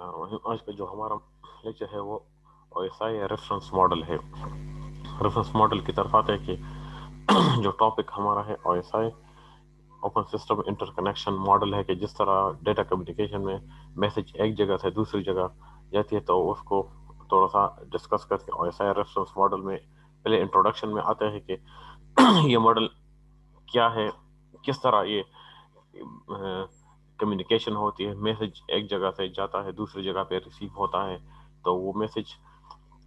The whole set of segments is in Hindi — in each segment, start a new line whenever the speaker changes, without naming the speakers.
आज का जो हमारा लेक्चर है वो ओएसआई या रेफरेंस मॉडल है। रेफरेंस मॉडल की तरफ आते हैं कि जो टॉपिक हमारा है OSI open system interconnection model है कि जिस तरह डेटा कम्युनिकेशन में मैसेज एक जगह से दूसरी जगह जाती है तो उसको थोड़ा सा डिस्कस करके ओएसआई रेफरेंस मॉडल में पहले इंट्रोडक्शन में आते हैं कि ये मॉडल क्या है, किस तरह ये कम्युनिकेशन होती है, मैसेज एक जगह से जाता है दूसरी जगह पे रिसीव होता है, तो वो मैसेज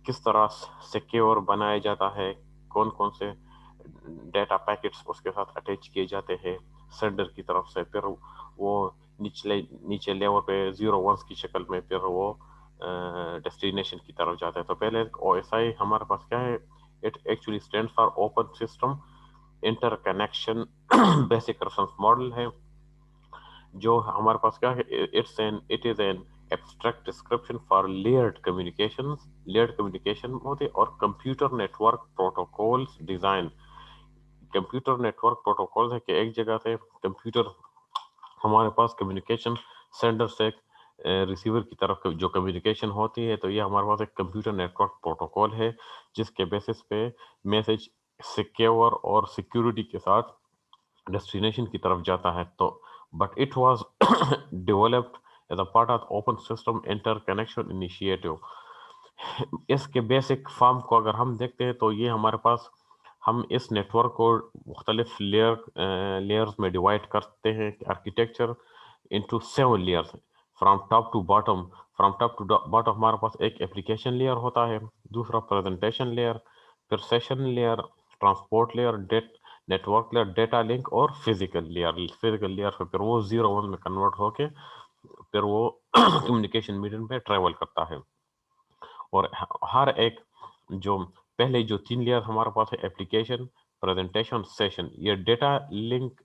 किस तरह सिक्योर बनाया जाता है, कौन कौन से डेटा पैकेट्स उसके साथ अटैच किए जाते हैं सेंडर की तरफ से, फिर वो नीचे लेवल पे जीरो वंस की शक्ल में फिर वो डेस्टिनेशन की तरफ जाता है। तो पहले ओएसआई हमारे पास क्या है, it actually stand for open system interconnection basic reference model है। जो हमारे पास क्या है, it is an abstract description for layered communication होते और computer network protocols design. Computer network protocol है कि एक जगह से कंप्यूटर हमारे पास कम्युनिकेशन सेंडर से रिसीवर की तरफ जो कम्युनिकेशन होती है, तो ये हमारे पास एक कंप्यूटर नेटवर्क प्रोटोकॉल है जिसके बेसिस पे मैसेज सिक्योर और सिक्योरिटी के साथ डेस्टिनेशन की तरफ जाता है। तो but it was developed as a part of open system interconnection initiative. इसके बेसिक फॉर्म को अगर हम देखते हैं तो ये हमारे पास, हम इस नेटवर्क को मुख्तलिफ लेयर्स में डिवाइड करते हैं architecture into 7 layers from top to bottom. From top to bottom हमारे पास एक एप्लीकेशन लेयर होता है, दूसरा प्रेजेंटेशन लेयर, फिर session layer, transport layer, network layer, data link और फिजिकल लेयर फिर वो जीरो वन में कन्वर्ट होके फिर वो कम्युनिकेशन मीडियम पे ट्रेवल करता है। और हर एक जो पहले जो 3 लेयर हमारे पास है, एप्लीकेशन, प्रेजेंटेशन, सेशन, ये डेटा लिंक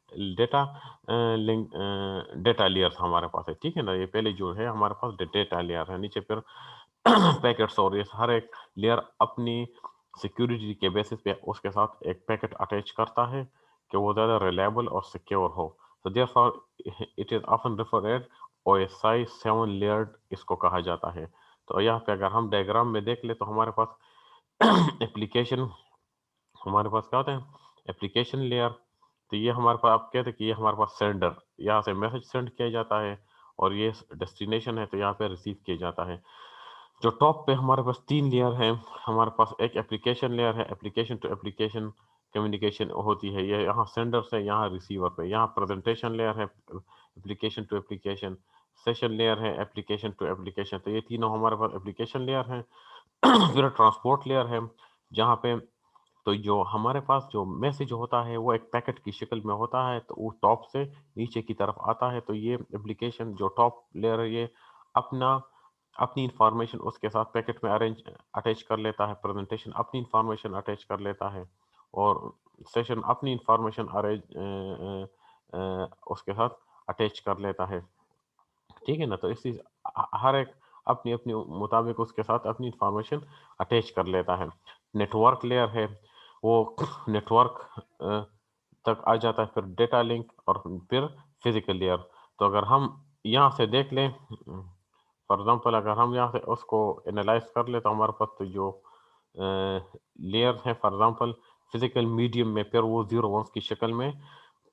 डेटा लेयर हमारे पास है, ठीक है ना। ये पहले जो है हमारे पास डेटा लेयर है, नीचे फिर पैकेट्स और ये हर एक लेयर अपनी सिक्योरिटी के बेसिस पे उसके साथ एक पैकेट अटैच करता है कि वो ज़्यादा रिलायबल और सिक्योर हो। तो therefore it is often referred OSI 7 layered इसको कहा जाता है। तो यहाँ पे अगर हम डायग्राम में देख ले तो हमारे पास एप्लीकेशन, हमारे पास क्या होता है, एप्लीकेशन लेयर। तो ये हमारे पास आप कहते हैं कि ये हमारे पास सेंडर, यहाँ से मैसेज सेंड किया जाता है और ये डेस्टिनेशन है तो यहाँ पे रिसीव किया जाता है। जो टॉप पे हमारे पास 3 लेयर है, हमारे पास एक एप्लीकेशन लेयर है, एप्लीकेशन टू एप्लीकेशन कम्युनिकेशन होती है, ये यहाँ सेंडर से यहाँ रिसीवर पे। यहाँ प्रेजेंटेशन लेयर है, application to application, session layer है, एप्लीकेशन टू एप्लीकेशन। तो ये तीनों हमारे पास एप्लीकेशन लेयर है। फिर ट्रांसपोर्ट लेयर है, जहाँ पे तो जो हमारे पास जो मैसेज होता है वो एक पैकेट की शक्ल में होता है, तो वो टॉप से नीचे की तरफ आता है। तो ये एप्लीकेशन जो टॉप लेयर है ये अपना अपनी इंफॉर्मेशन उसके साथ पैकेट में अरेंज अटैच कर लेता है, प्रेजेंटेशन अपनी इंफॉर्मेशन अटैच कर लेता है और सेशन अपनी इंफॉर्मेशन अरेंज उसके साथ अटैच कर लेता है, ठीक है ना। तो इसी हर एक अपनी अपनी मुताबिक उसके साथ अपनी इंफॉर्मेशन अटैच कर लेता है। नेटवर्क लेयर है, वो नेटवर्क तक आ जाता है, फिर डेटा लिंक और फिर फिजिकल लेयर। तो अगर हम यहाँ से देख लें, फॉर एग्जांपल अगर हम यहाँ से उसको एनालाइज कर ले तो हमारे पास तो जो लेयर है, फॉर एग्जांपल फिजिकल मीडियम में फिर वो जीरो वंस की शक्ल में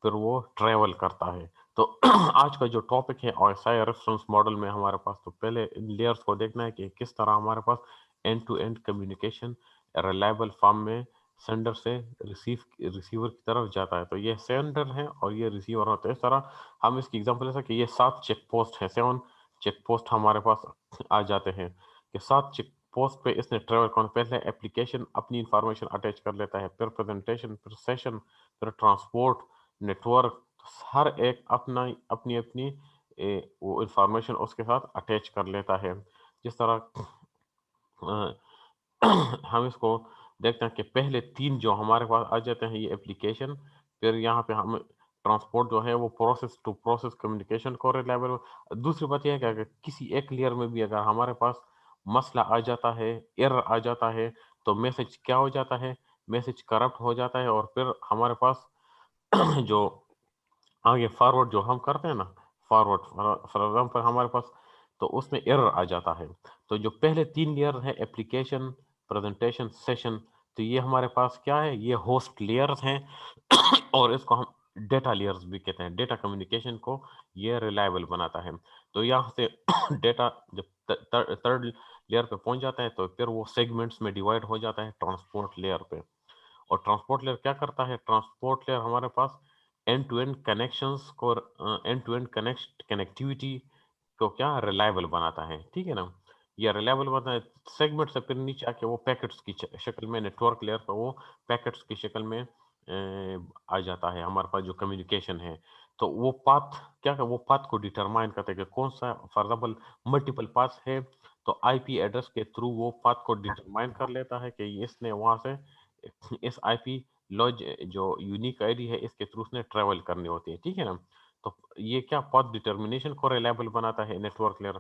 फिर वो ट्रेवल करता है। तो आज का जो टॉपिक है ओएसआई रेफरेंस मॉडल में हमारे पास, तो पहले इन लेयर्स को देखना है कि किस तरह हमारे पास end to end communication reliable form में सेंडर से रिसीवर की तरफ जाता है। तो ये सेंडर है और ये रिसीवर होता है। इस तरह हम इसकी एग्जांपल ले सकते हैं, ये 7 चेक पोस्ट है, 7 चेक पोस्ट हमारे पास आ जाते हैं कि 7 चेक पोस्ट पे इसने ट्रेवल करना। पहले एप्लीकेशन अपनी इंफॉर्मेशन अटैच कर लेता है, फिर प्रेजेंटेशन, फिर सेशन, फिर ट्रांसपोर्ट, नेटवर्क, हर एक अपना अपनी अपनी वो इंफॉर्मेशन उसके साथ अटैच कर लेता है। जिस तरह हम इसको देखते हैं कि पहले 3 जो हमारे पास आ जाते हैं ये एप्लीकेशन, फिर यहाँ पे हम ट्रांसपोर्ट जो है वो प्रोसेस टू प्रोसेस कम्युनिकेशन को रिलायबल। दूसरी बात यह है कि अगर किसी एक लेयर में भी अगर हमारे पास मसला आ जाता है, एरर आ जाता है, तो मैसेज क्या हो जाता है, मैसेज करप्ट हो जाता है और फिर हमारे पास जो आगे फॉरवर्ड जो हम करते हैं ना, फॉरवर्ड फॉर एग्जाम्पल हमारे पास तो उसमें एरर आ जाता है। तो जो पहले 3 लेयर है एप्लीकेशन, प्रेजेंटेशन, सेशन, तो ये हमारे पास क्या है, ये होस्ट लेयर्स हैं और इसको हम डेटा लेयर्स भी कहते हैं। डेटा कम्युनिकेशन को ये रिलायबल बनाता है। तो यहाँ से डेटा जब थर्ड लेयर पे पहुंच जाता है तो फिर वो सेगमेंट्स में डिवाइड हो जाता है ट्रांसपोर्ट लेयर पे। और ट्रांसपोर्ट लेयर क्या करता है, ट्रांसपोर्ट लेयर हमारे पास एंड टू एंड कनेक्शंस को, एंड टू एंड कनेक्टिविटी को क्या रिलायबल बनाता है, ठीक है ना। ये रिलायबल बनाता है। सेगमेंट से फिर नीचे आके वो पैकेट्स की शक्ल में, नेटवर्क लेयर पर वो पैकेट्स की शक्ल में आ जाता है हमारे पास जो कम्युनिकेशन है। तो वो पाथ क्या है, वो पाथ को डिटरमाइन करता है कि कौन सा, फॉर एग्जाम्पल मल्टीपल पाथ है तो आईपी एड्रेस के थ्रू वो पाथ को डिटरमाइन कर लेता है कि इसने वहां से इस आईपी लॉज जो यूनिक आईडी है इसके थ्रू उसने ट्रेवल करनी होती है, ठीक है ना। तो ये क्या पाथ डिटर्मिनेशन को रिलायबल बनाता है नेटवर्क लेयर।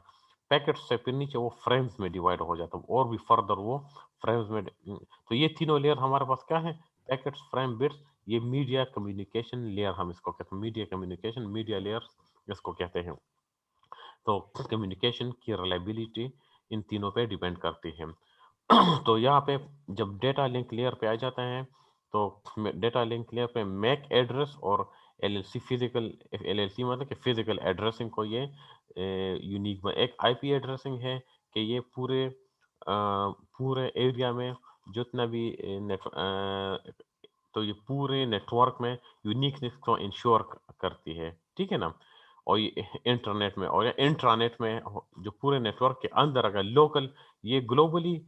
पैकेट से फिर नीचे वो फ्रेम्स में डिवाइड हो जाता है और भी फर्दर वो फ्रेम्स में तो ये तीनों लेयर हमारे पास क्या है, पैकेट्स, फ्रेम, बिट्स। ये मीडिया कम्युनिकेशन लेयर हम इसको कहते हैं, मीडिया कम्युनिकेशन, मीडिया लेयर इसको कहते हैं। तो कम्युनिकेशन की रिलायबिलिटी इन तीनों पे डिपेंड करती है। तो यहाँ पे जब डेटा लिंक लेयर पे आ जाता है तो डेटा लिंक लेयर पे मैक एड्रेस और एलएलसी फिजिकल, एलएलसी मतलब कि फिजिकल एड्रेसिंग को ये यूनिक, एक आईपी एड्रेसिंग है कि ये पूरे एरिया में जितना भी तो ये पूरे नेटवर्क में यूनिकनेस को इंश्योर करती है, ठीक है ना। और ये इंटरनेट में और या इंट्रानेट में जो पूरे नेटवर्क के अंदर अगर लोकल, ये ग्लोबली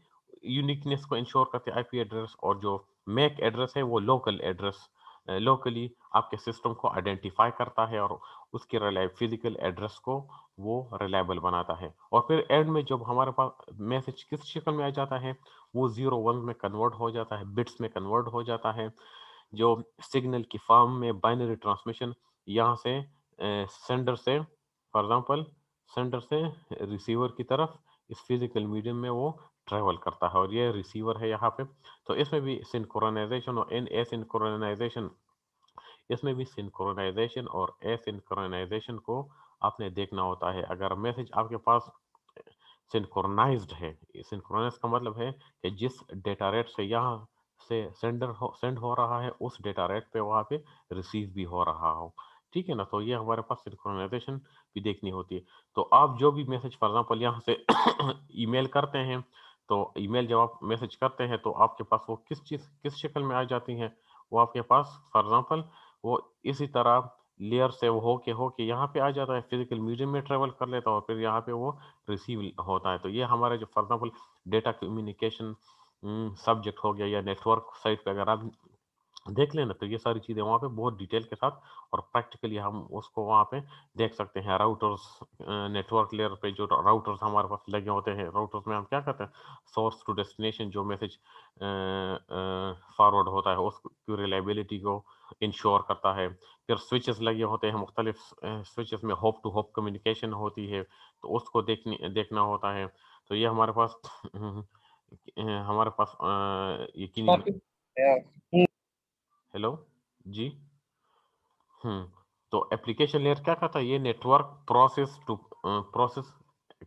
यूनिकनेस को इंश्योर करते हैं आईपी एड्रेस। और जो मैक एड्रेस है वो लोकल एड्रेस, लोकली आपके सिस्टम को आइडेंटिफाई करता है और उसके रिलायबल फिजिकल एड्रेस को वो रिलायबल बनाता है। और फिर एंड में जब हमारे पास मैसेज किस शक्ल में आ जाता है, वो 0 1 में कन्वर्ट हो जाता है, बिट्स में कन्वर्ट हो जाता है। जो सिग्नल की फॉर्म में बाइनरी ट्रांसमिशन यहाँ से सेंडर से, फॉर एग्जांपल सेंडर से रिसीवर की तरफ इस फिजिकल मीडियम में वो ट्रेवल करता है और ये रिसीवर है यहाँ पे। तो इसमें भी सिंक्रोनाइजेशन और इन एसिंक्रोनाइजेशन, इसमें भी सिंक्रोनाइजेशन और एसिंक्रोनाइजेशन को आपने देखना होता है। अगर मैसेज आपके पास सिंक्रोनाइज्ड है, सिंक्रोनाइज का मतलब है कि जिस डेटा रेट से यहाँ से सेंड हो रहा है उस डेटा रेट पे वहाँ पे रिसीव भी हो रहा हो, ठीक है ना। तो ये हमारे पास सिंक्रोनाइजेशन भी देखनी होती है। तो आप जो भी मैसेज फॉर एग्जांपल यहाँ से ईमेल करते हैं, तो ईमेल जब आप मैसेज करते हैं तो आपके पास वो किस शक्ल में आ जाती हैं, वो आपके पास फॉर एग्जांपल वो इसी तरह लेयर से वो होके यहाँ पे आ जाता है, फिजिकल मीडियम में ट्रेवल कर लेता है और फिर यहाँ पे वो रिसीव होता है। तो ये हमारे जो for example data communication subject हो गया या नेटवर्क साइट पे अगर आप देख लेना तो ये सारी चीज़ें वहाँ पे बहुत डिटेल के साथ और प्रैक्टिकली हम उसको वहाँ पे देख सकते हैं। राउटर्स, नेटवर्क लेयर पे जो राउटर्स हमारे पास लगे होते हैं, राउटर्स में हम क्या करते हैं, सोर्स टू डेस्टिनेशन जो मैसेज फॉरवर्ड होता है उसकी रिलायबिलिटी को इंश्योर करता है। फिर स्विचेस लगे होते हैं, मुख्तलिफ स्विचेस में होप टू होप कम्युनिकेशन होती है तो उसको देखना होता है। तो ये हमारे पास हमारे पास यकीनी।
काफी यार।
हेलो जी। हम्म। तो एप्लीकेशन लेयर क्या करता है, ये नेटवर्क प्रोसेस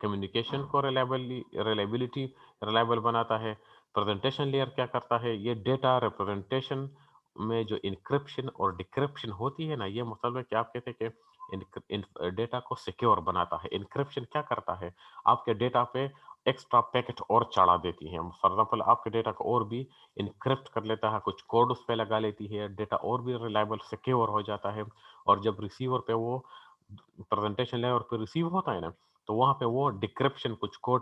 कम्युनिकेशन को रिलायबिलिटी रिलायबल बनाता है। प्रेजेंटेशन लेयर क्या करता है, ये डेटा रिप्रेजेंटेशन में जो इंक्रिप्शन और डिक्रिप्शन होती है ना, ये मतलब है कि आप कहते हैं कि डेटा को सिक्योर बनाता है। इंक्रिप्शन क्या करता है, आपके डेटा पे एक्स्ट्रा पैकेट और चढ़ा देती है। फॉर एग्जाम्पल आपके डेटा को और भी इनक्रिप्ट कर लेता है, कुछ कोड उस पर लगा लेती है, डेटा और भी रिलायबल सिक्योर हो जाता है। और जब रिसीवर पे वो प्रेजेंटेशन लेयर पे रिसीव होता है ना, तो वहाँ पे वो डिक्रिप्शन कुछ कोड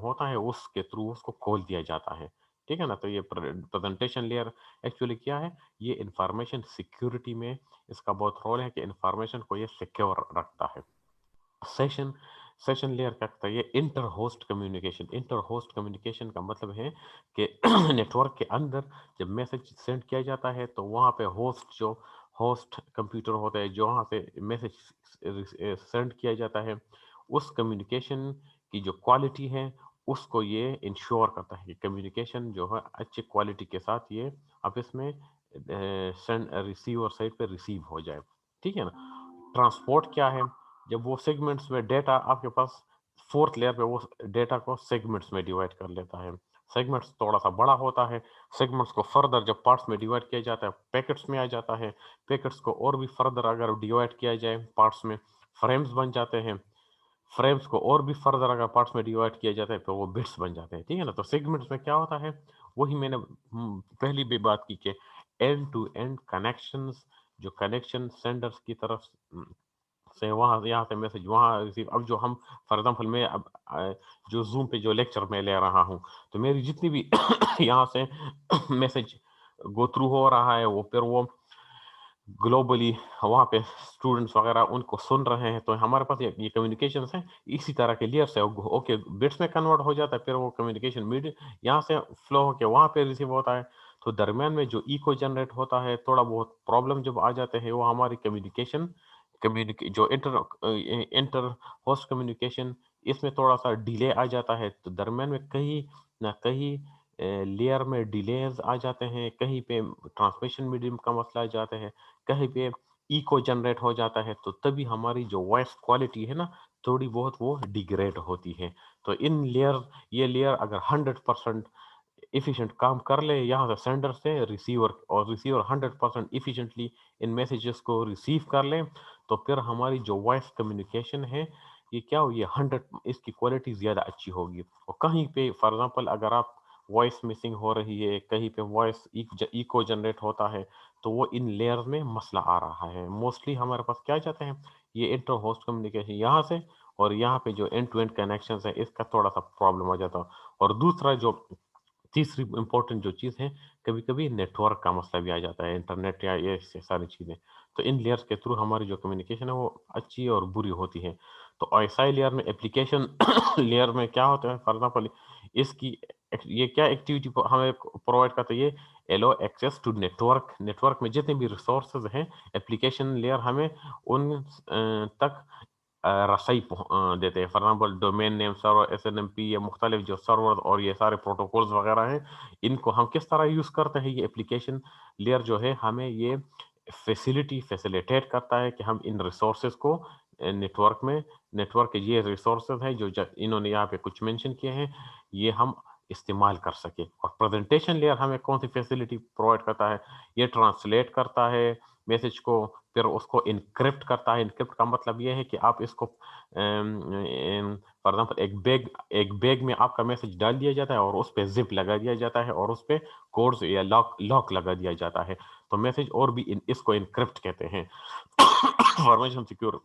होता है, उसके थ्रू उसको खोल दिया जाता है, ठीक है ना। तो ये प्रेजेंटेशन लेयर एक्चुअली क्या है, ये इंफॉर्मेशन सिक्योरिटी में इसका बहुत रोल है कि इंफॉर्मेशन को ये सिक्योर रखता है। सेशन सेशन लेयर क्या करता है, ये inter host communication. Inter host communication का मतलब है कि नेटवर्क के अंदर जब मैसेज सेंड किया जाता है तो वहाँ पे होस्ट कंप्यूटर होता है जो वहाँ पे मैसेज सेंड किया जाता है, उस कम्युनिकेशन की जो क्वालिटी है उसको ये इंश्योर करता है कि कम्युनिकेशन जो है अच्छी क्वालिटी के साथ ये आप इसमें सेंड रिसीवर साइड पे रिसीव हो जाए, ठीक है ना। ट्रांसपोर्ट क्या है, जब वो सेगमेंट्स में डेटा आपके पास फोर्थ लेयर पे वो डेटा को सेगमेंट्स में डिवाइड कर लेता है। सेगमेंट्स थोड़ा सा बड़ा होता है। सेगमेंट्स को फर्दर जब पार्ट्स में डिवाइड किया जाता है पैकेट्स में आ जाता है। पैकेट्स को और भी फर्दर अगर डिवाइड किया जाए पार्ट्स में फ्रेम्स बन जाते हैं। फ्रेम्स को और भी फर्दर अगर पार्ट्स में डिवाइड किया जाता है तो वो बिट्स बन जाते हैं, ठीक है ना। तो सेगमेंट्स में क्या होता है, वही मैंने पहली भी बात की कि एंड टू एंड कनेक्शंस, जो कनेक्शन सेंडर्स की तरफ से वहाँ यहाँ से मैसेज वहाँ रिसीव। अब जो हम फॉर एग्जांपल मैं अब जो जूम पे जो लेक्चर मैं ले रहा हूँ तो मेरी जितनी भी यहाँ से मैसेज गो थ्रू हो रहा है वो फिर वो ग्लोबली वहाँ पे स्टूडेंट्स वगैरह उनको सुन रहे हैं, तो हमारे पास ये कम्युनिकेशन है इसी तरह के लेयर से ओके बिट्स में कन्वर्ट हो जाता है, फिर वो कम्युनिकेशन मिड यहाँ से फ्लो होके वहाँ पे रिसीव होता है। तो दरमियान में जो इको जनरेट होता है, थोड़ा बहुत प्रॉब्लम जब आ जाते हैं वो हमारी कम्युनिकेशन कम्युनिके जो इंटर होस्ट कम्युनिकेशन इसमें थोड़ा सा डिले आ जाता है। तो दरमियान में कहीं ना कहीं लेयर में डिलेज आ जाते हैं, कहीं पे ट्रांसमिशन मीडियम का मसला आ जाता है, कहीं पे इको जनरेट हो जाता है। तो तभी हमारी जो वॉइस क्वालिटी है ना थोड़ी बहुत वो डिग्रेड होती है। तो इन लेयर ये लेयर अगर 100% इफिशिएंट काम कर ले यहाँ से सेंडर से रिसीवर और रिसीवर 100% इफिशिएंटली इन मैसेजेस को रिसीव कर ले, तो फिर हमारी जो वॉइस कम्युनिकेशन है ये क्या हो ये 100 इसकी क्वालिटी ज़्यादा अच्छी होगी। और कहीं पे फॉर एग्जांपल अगर आप वॉइस मिसिंग हो रही है, कहीं पे वॉइस इको जनरेट होता है, तो वो इन लेयर्स में मसला आ रहा है। मोस्टली हमारे पास क्या जाते हैं ये इंटर होस्ट कम्युनिकेशन यहाँ से, और यहाँ पे जो एंड टू एंड कनेक्शन है इसका थोड़ा सा प्रॉब्लम आ जाता है। और दूसरा जो तीसरी इम्पोर्टेंट जो चीज़ है, कभी-कभी नेटवर्क का मसला भी आ जाता है, इंटरनेट या ये सारी चीज़ें। तो इन लेयर्स के थ्रू हमारी जो कम्युनिकेशन है वो अच्छी और बुरी होती है। तो ऐसा ही लेयर में एप्लीकेशन लेयर में क्या होता है फॉर एग्जांपल इसकी ये क्या एक्टिविटी हमें प्रोवाइड करता है, ये allow access to network. Network में जितने भी रिसोर्सेज हैं एप्लीकेशन लेयर हमें उन तक रसाई देते हैं। For example domain name server SNMP ये मुख्तलिफ जो सर्वर और ये सारे प्रोटोकॉल्स वगैरह हैं, इनको हम किस तरह यूज़ करते हैं, ये एप्लीकेशन लेयर जो है हमें ये फैसिलिटेट करता है कि हम इन रिसोर्सेज को नेटवर्क में नेटवर्क के ये रिसोर्सेज हैं जो इन्होंने यहाँ पे कुछ मेंशन किए हैं ये हम इस्तेमाल कर सके। और प्रेजेंटेशन लेयर हमें कौन सी फैसिलिटी प्रोवाइड करता है, ये ट्रांसलेट करता है मैसेज को, फिर उसको इनक्रिप्ट करता है। इनक्रिप्ट का मतलब ये है कि आप इसको फॉर एग्जांपल एक बैग में आपका मैसेज डाल दिया जाता है और उस पे जिप लगा दिया जाता है और उस पे कोड्स या लॉक लॉक लगा दिया जाता है। तो मैसेज और भी इसको इनक्रिप्ट कहते हैं फॉर्मेशन सिक्योर।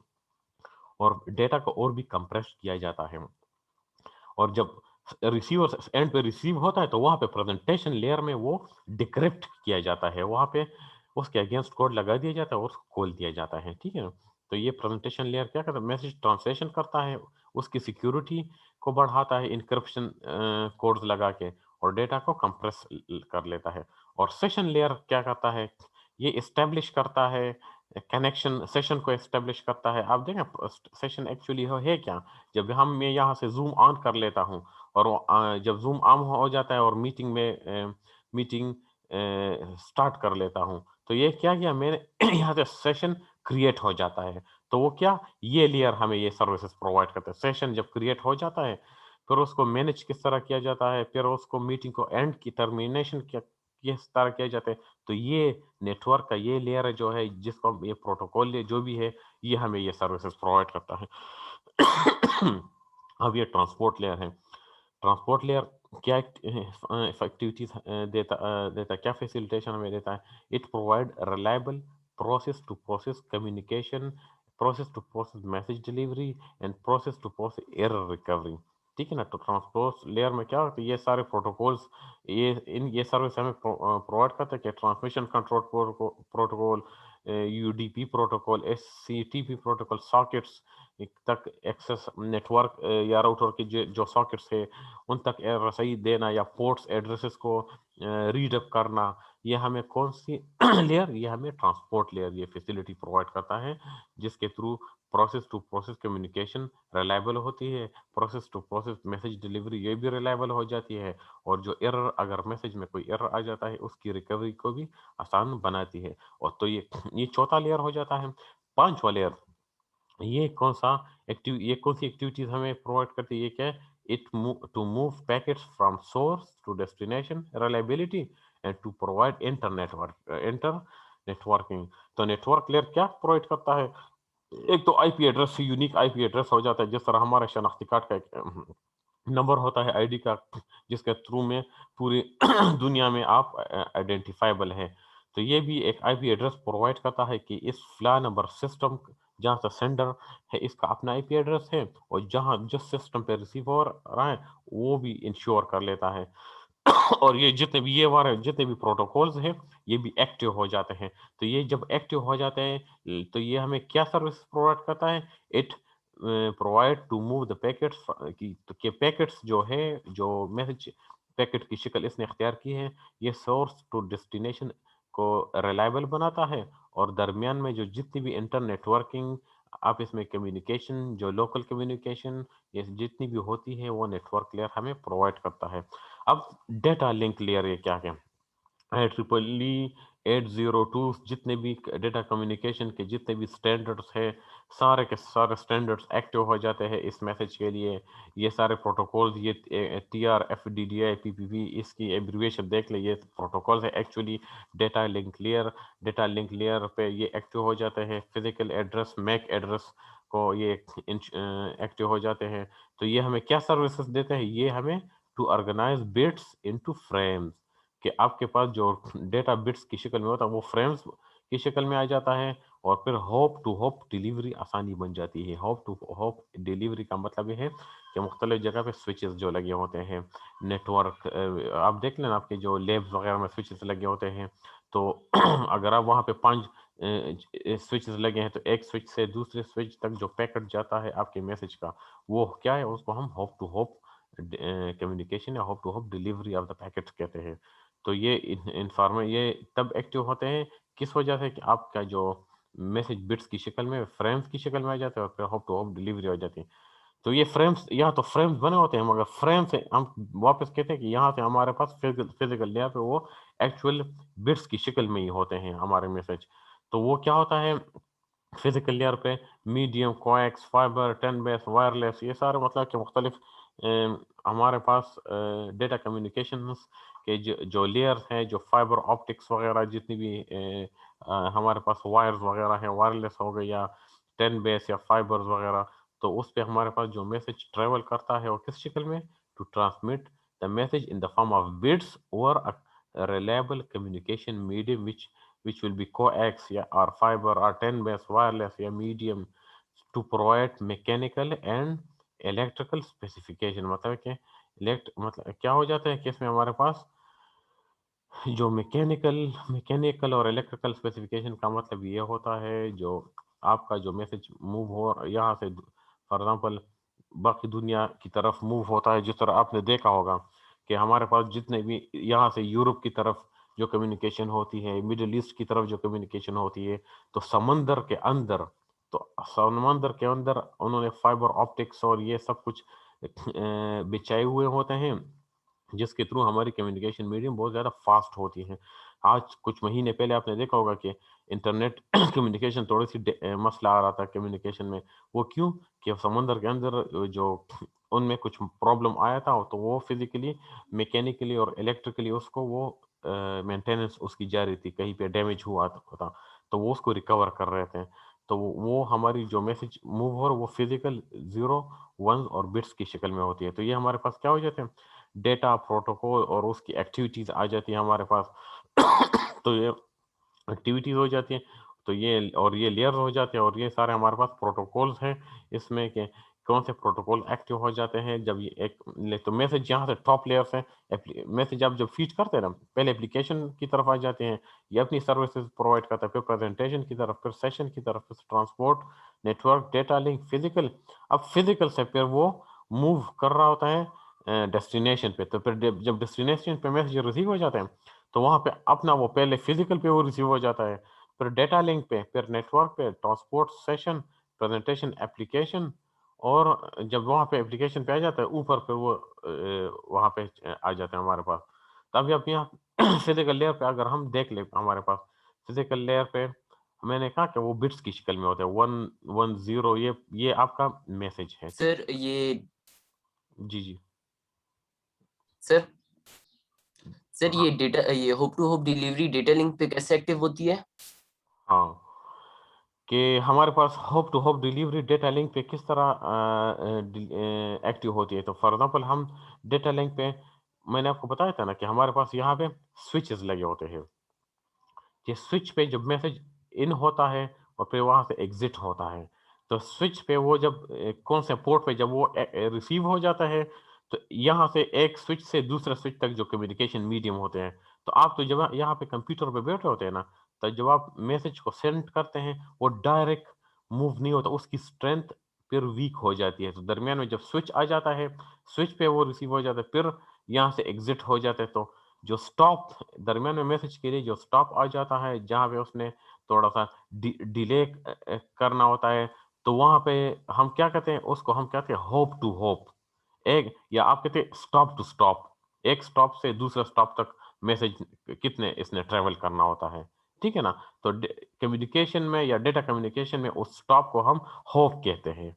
और डेटा को और भी कंप्रेस किया जाता है। और जब रिसीवर एंड पे रिसीव होता है तो वहाँ पे प्रेजेंटेशन लेयर में वो डिक्रिप्ट किया जाता है, वहाँ पे उसके अगेंस्ट कोड लगा दिया जाता है और उसको खोल दिया जाता है, ठीक है ना। तो ये प्रेजेंटेशन लेयर क्या करता है, मैसेज ट्रांसलेशन करता है, उसकी सिक्योरिटी को बढ़ाता है इंक्रिप्शन कोड्स लगा के, और डेटा को कंप्रेस कर लेता है। और सेशन लेयर क्या करता है, ये इस्टेब्लिश करता है कनेक्शन, सेशन को एस्टेब्लिश करता है। आप देखें सेशन एक्चुअली है क्या, जब हम मैं यहाँ से ज़ूम ऑन कर लेता हूँ और वो, जब ज़ूम ऑन हो जाता है और मीटिंग स्टार्ट कर लेता हूँ, तो ये क्या किया मैंने यहाँ से सेशन क्रिएट हो जाता है। तो वो क्या ये लेयर हमें ये सर्विसेज प्रोवाइड करता है। सेशन जब क्रिएट हो जाता है फिर उसको मैनेज किस तरह किया जाता है, फिर उसको मीटिंग को एंड की टर्मिनेशन किस तरह किया जाता है। तो ये नेटवर्क का ये लेयर जो है जिसको हम ये प्रोटोकॉल जो भी है ये हमें ये सर्विसेज प्रोवाइड करता है। अब ये ट्रांसपोर्ट लेयर है। ट्रांसपोर्ट लेयर क्या एक्टिविटीज देता है, क्या फैसिलिटेशन हमें देता है। It provide reliable process to process communication, process to process message delivery and process to process error recovery, ठीक है ना। तो ट्रांसपोर्ट लेयर में क्या होता है, ये सारे प्रोटोकॉल्स ये सर्विस हमें प्रोवाइड करता है कि transmission control protocol, UDP protocol, SCTP protocol, sockets तक एक्सेस, नेटवर्क या राउटर के जो सॉकेट्स है उन तक रसाई देना या पोर्ट्स एड्रेसेस को रीड अप करना, ये हमें कौन सी लेयर, ये हमें ट्रांसपोर्ट लेयर ये फैसिलिटी प्रोवाइड करता है, जिसके through process to process communication reliable होती है, process to process message delivery ये भी रिलायबल हो जाती है, और जो एरर अगर मैसेज में कोई एरर आ जाता है उसकी रिकवरी को भी आसान बनाती है। और तो ये चौथा लेयर हो जाता है। पांचवा लेयर ये कौन सा ये कौन सी एक्टिविटीज हमें प्रोवाइड करती है? ये क्या है? It to move packets from source to destination, reliability and to provide inter networking. तो नेटवर्क लेयर क्या प्रोवाइड करता है? एक तो IP address, unique IP address हो जाता है, जिस तरह हमारे शनाख्ती कार्ड का एक नंबर होता है, आईडी का, जिसके थ्रू में पूरी दुनिया में आप आइडेंटिफाइबल है। तो ये भी एक आईपी एड्रेस प्रोवाइड करता है कि इस फ्ला नंबर सिस्टम जहाँ से सेंडर है इसका अपना आईपी एड्रेस है, और जहाँ जिस सिस्टम पे रिसीव हो रहा है वो भी इंश्योर कर लेता है। और ये जितने भी ये वाले जितने भी प्रोटोकॉल्स हैं ये भी एक्टिव हो जाते हैं। तो ये जब एक्टिव हो जाते हैं तो ये हमें क्या सर्विस प्रोवाइड करता है? It provide to move the packets की, तो के पैकेट्स जो है, जो मैसेज पैकेट की शक्ल इसने इख्तियार की है, ये सोर्स टू डेस्टिनेशन को रिलायबल बनाता है। और दरमियान में जो जितनी भी इंटर नेटवर्किंग आप इसमें कम्युनिकेशन, जो लोकल कम्युनिकेशन ये जितनी भी होती है वो नेटवर्क लेयर हमें प्रोवाइड करता है। अब डेटा लिंक लेयर ये क्या है? IEEE 802 जितने भी डेटा कम्युनिकेशन के जितने भी स्टैंडर्ड्स है, सारे के सारे स्टैंडर्ड्स एक्टिव हो जाते हैं इस मैसेज के लिए। ये सारे प्रोटोकॉल्स, ये TR, FDDI, PPP, इसकी एब्रिविएशन देख ले, ये प्रोटोकॉल्स है actually data link layer. Data link layer पे ये एक्टिव हो जाते हैं। फिजिकल एड्रेस, मैक एड्रेस को ये एक्टिव हो जाते हैं। तो ये हमें क्या सर्विसेज देते हैं? ये हमें to organise bits into frames, कि आपके पास जो डेटा बिट्स की शक्ल में होता है वो फ्रेम्स की शक्ल में आ जाता है। और फिर होप टू होप डिलीवरी आसानी बन जाती है। होप टू होप डिलीवरी का मतलब ये है कि मुख्तलिफ जगह पे स्विचेस जो लगे होते हैं, नेटवर्क, आप देख लेना आपके जो लैब्स वगैरह में स्विचेस लगे होते हैं, तो अगर आप वहाँ पे 5 स्विचेस लगे हैं तो एक स्विच से दूसरे स्विच तक जो पैकेट जाता है आपके मैसेज का, वो क्या है? उसको हम होप टू होप कम्युनिकेशन या hop to hop delivery of the packet कहते हैं। तो ये ये तब एक्टिव होते हैं किस वजह से? कि आपका जो मैसेज बिट्स की शक्ल में, फ्रेम्स की शक्ल में आ जाते हैं, और फिर होप टू होप डिलीवरी हो जाती है। तो ये फ्रेम्स, यहाँ तो फ्रेम्स बने होते हैं, मगर फ्रेम से हम वापस कहते हैं कि यहाँ से हमारे पास फिजिकल लेयर पे वो एक्चुअल बिट्स की शक्ल में ही होते हैं हमारे मैसेज। तो वो क्या होता है फिजिकल लेयर पे? Medium, coax, fibre, 10 base, wireless, ये सारे मतलब कि मुख्तलिफ हमारे पास डेटा कम्युनिकेशंस के जो लेयर्स हैं, जो फाइबर ऑप्टिक्स वगैरह जितनी भी हमारे पास वायर्स वगैरह हैं, वायरलेस हो गए या 10 बेस या फाइबर्स वगैरह, तो उस पे हमारे पास जो मैसेज ट्रेवल करता है वो किस शक्ल में? To transmit the message in the form of bits और a reliable communication medium which will be coax, yeah, or fiber or 10 base wireless, yeah, medium, to provide mechanical and electrical specification। मतलब कि मतलब क्या हो जाता है कि इसमें हमारे पास जो मैकेनिकल और इलेक्ट्रिकल स्पेसिफिकेशन का मतलब ये होता है, जो आपका जो मैसेज मूव हो यहाँ से फॉर एग्जांपल बाकी दुनिया की तरफ मूव होता है, जिस तरह आपने देखा होगा कि हमारे पास जितने भी यहाँ से यूरोप की तरफ जो कम्युनिकेशन होती है, मिडिल ईस्ट की तरफ जो कम्युनिकेशन होती है, तो समंदर के अंदर उन्होंने फाइबर ऑप्टिक्स और ये सब कुछ बिछाए हुए होते हैं, जिसके थ्रू हमारी कम्युनिकेशन मीडियम बहुत ज़्यादा फास्ट होती है। आज कुछ महीने पहले आपने देखा होगा कि इंटरनेट कम्युनिकेशन थोड़ी-सी मसला आ रहा था कम्युनिकेशन में। वो क्यों? कि समुद्र के अंदर जो उनमें कुछ प्रॉब्लम आया था, तो वो फिज़िकली, मैकेनिकली और इलेक्ट्रिकली उसको वो मेंटेनेंस उसकी जारी थी, कहीं पे डैमेज हुआ था, तो वो उसको रिकवर कर रहे थे। तो वो हमारी जो मैसेज मूव हो रहा है वो फिज़िकल 0, 1 और बिट्स की शक्ल में होती है। तो ये हमारे पास क्या हो जाते हैं? डेटा प्रोटोकॉल और उसकी एक्टिविटीज़ आ जाती है हमारे पास। तो ये एक्टिविटीज़ हो जाती हैं, तो ये लेयर्स हो जाते हैं, और ये सारे हमारे पास प्रोटोकॉल्स हैं इसमें के कौन से प्रोटोकॉल एक्टिव हो जाते हैं जब ये एक ले तो मैसेज यहाँ से टॉप लेयर्स हैं। मैसेज आप जब फीड करते हैं ना, पहले एप्लीकेशन की तरफ आ जाते हैं, ये अपनी सर्विसेज प्रोवाइड करता है, फिर प्रेजेंटेशन की तरफ, फिर सेशन की तरफ, फिर transport, network, data link, physical. अब फिजिकल से फिर वो मूव कर रहा होता है डेस्टिनेशन पे। तो फिर जब डेस्टिनेशन पे मैसेज रिसीव हो जाते हैं, तो वहाँ पे अपना वो पहले फिजिकल पे वो रिसीव हो जाता है, फिर डेटा लिंक पे, फिर नेटवर्क पे, ट्रांसपोर्ट, सेशन, प्रेजेंटेशन, एप्लीकेशन। और जब वहाँ पे एप्लीकेशन पे आ जाता है ऊपर, फिर वो वहाँ पे आ जाते हैं हमारे पास। तो अभी आप यहाँ फिजिकल लेयर पे अगर हम देख ले हमारे पास फिजिकल लेयर पे मैंने कहा कि वो बिट्स की शक्ल में होता है, 110, ये आपका मैसेज है।
सर ये
जी, जी।
सर सर
हाँ,
ये डेटा ये hop to hop delivery data link पे कैसे एक्टिव होती है?
हाँ, कि हमारे पास hop to hop delivery data link पे किस तरह एक्टिव होती है। तो फॉर एग्ज़ाम्पल हम डेटा लिंक पे, मैंने आपको बताया था ना कि हमारे पास यहाँ पे स्विचेज़ लगे होते हैं। कि स्विच पे जब मैसेज इन होता है और फिर वहाँ से एग्ज़िट होता है, तो स्विच पे वो जब कौन से पोर्ट पे जब वो रिसीव हो जाता है, तो यहाँ से एक स्विच से दूसरे स्विच तक जो कम्युनिकेशन मीडियम होते हैं, तो आप तो जब यहाँ पे कंप्यूटर पे बैठे होते हैं ना, तो जब आप मैसेज को सेंड करते हैं, वो डायरेक्ट मूव नहीं होता, उसकी स्ट्रेंथ फिर वीक हो जाती है। तो दरमियान में जब स्विच आ जाता है, स्विच पे वो रिसीव हो जाता है, फिर यहाँ से एग्ज़िट हो जाता है, तो जो स्टॉप दरमियान में मैसेज के लिए जो स्टॉप आ जाता है, जहाँ पे उसने थोड़ा-सा डिले करना होता है, तो वहाँ पे हम क्या कहते हैं, उसको हम कहते हैं होप टू होप। एक या आप कहते हैं स्टॉप टू स्टॉप। एक स्टॉप से दूसरे स्टॉप तक मैसेज कितने इसने ट्रैवल करना होता है, ठीक है ना? तो कम्युनिकेशन में या डेटा कम्युनिकेशन में उस स्टॉप को हम होप कहते हैं।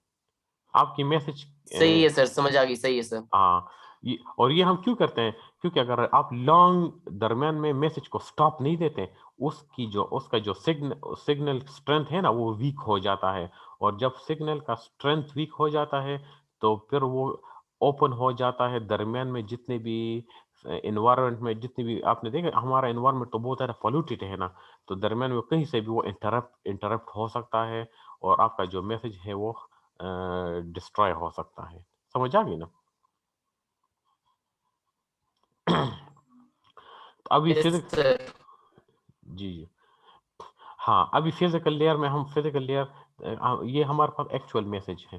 आपकी मैसेज
सही है सर, समझ आ गई, सही है सर।
हाँ, ये हम क्यों करते हैं? क्योंकि अगर आप लॉन्ग दरमियान में मैसेज को स्टॉप नहीं देते, उसका जो सिग्नल स्ट्रेंथ है ना, वो वीक हो जाता है, और जब सिग्नल का स्ट्रेंथ वीक हो जाता है, तो फिर वो ओपन हो जाता है दरमियान में जितने भी एनवायरनमेंट में जितनी भी आपने देखा हमारा एनवायरनमेंट तो बहुत ज़्यादा पॉल्यूटेड है ना, तो दरमियान में कहीं से भी वो इंटरप्ट हो सकता है, और आपका जो मैसेज है वो डिस्ट्रॉय हो सकता है। समझ आ गई ना? अभी
यस
फिज़िक
सर।
जी, जी। हाँ, अभी फिज़िकल लेयर में हम फिज़िकल लेयर ये हमारे पास एक्चुअल मैसेज है,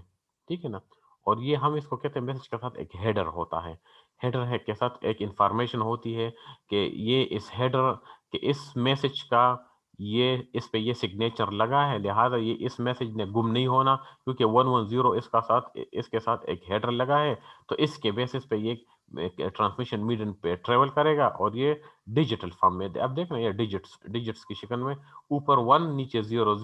ठीक है ना? और ये हम इसको कहते हैं मैसेज के साथ एक हेडर होता है। हेडर है के साथ एक इन्फॉर्मेशन होती है कि ये इस हेडर के इस मैसेज का इस पे ये सिग्नेचर लगा है, लिहाज़ा ये इस मैसेज ने गुम नहीं होना, क्योंकि 110 इसके साथ एक हेडर लगा है, तो इसके बेसिस पे ये एक ट्रांसमिशन मीडियम पे ट्रैवल करेगा, और ये डिजिटल फॉर्म में अब देखना ये डिजिट्स की शक्ल में ऊपर 1 नीचे 0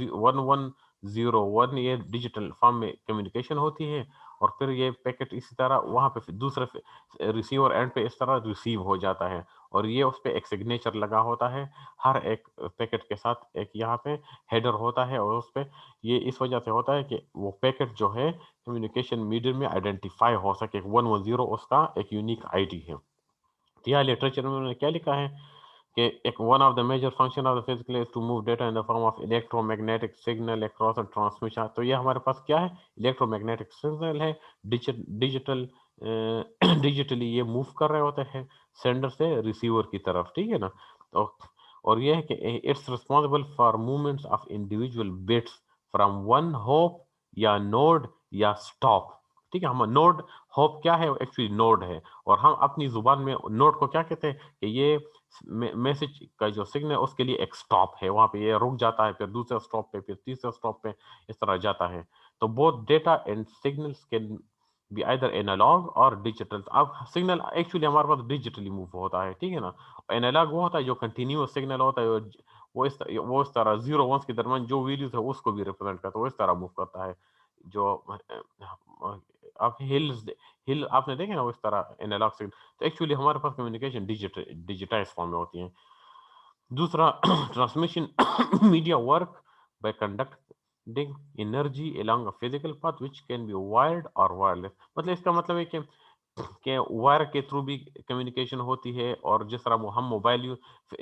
1101 ये डिजिटल फॉर्म में कम्युनिकेशन होती है, और फिर ये पैकेट इसी तरह वहाँ पे फिर दूसरे रिसीवर एंड पे इस तरह रिसीव हो जाता है, और ये उस पे एक सिग्नेचर लगा होता है। हर एक पैकेट के साथ एक यहाँ पे हेडर होता है, और उस पे ये इस वजह से होता है कि वो पैकेट जो है कम्युनिकेशन मीडियम में आइडेंटिफाई हो सके। 110 उसका एक यूनिक आईडी है। तो यहाँ लिटरेचर में उन्होंने क्या लिखा है कि एक one of the major function of the physical is to move data in the form of electromagnetic signal across a transmission. तो ये हमारे पास क्या है, इलेक्ट्रोमैग्नेटिक सिग्नल है, डिजिटल डिजिटली ये मूव कर रहे होते हैं सेंडर से रिसीवर की तरफ, ठीक है ना? तो और ये है कि it's responsible for movements of individual bits from one hope या नोड या स्टॉप, ठीक है? हम नोड होप क्या है, एक्चुअली नोड है, और हम अपनी जुबान में नोड को क्या कहते हैं कि ये मैसेज का जो सिग्नल है उसके लिए एक स्टॉप है, वहां पे ये रुक जाता है, फिर दूसरे स्टॉप पे, फिर तीसरे स्टॉप पे, इस तरह जाता है। तो both data and signals can be either analogue और डिजिटल। अब सिग्नल एक्चुअली हमारे पास डिजिटली मूव होता है, ठीक है ना? एनालॉग वो होता है जो कंटिन्यूअस सिग्नल होता है, वो इस तरह जीरो वंस के दरमियान जो वैल्यूज है उसको भी रिप्रेजेंट करता है, वो इस तरह मूव करता है। जो आप हिल आपने देखे ना, वो इस तरह एनालॉग सिग्नल। तो एक्चुअली हमारे पास कम्युनिकेशन डिजिटाइज फॉर्म में होती है। दूसरा transmission media work by conducting energy along a physical path which can be wired or wireless। मतलब इसका मतलब है कि वायर के थ्रू भी कम्युनिकेशन होती है, और जिस तरह हम मोबाइल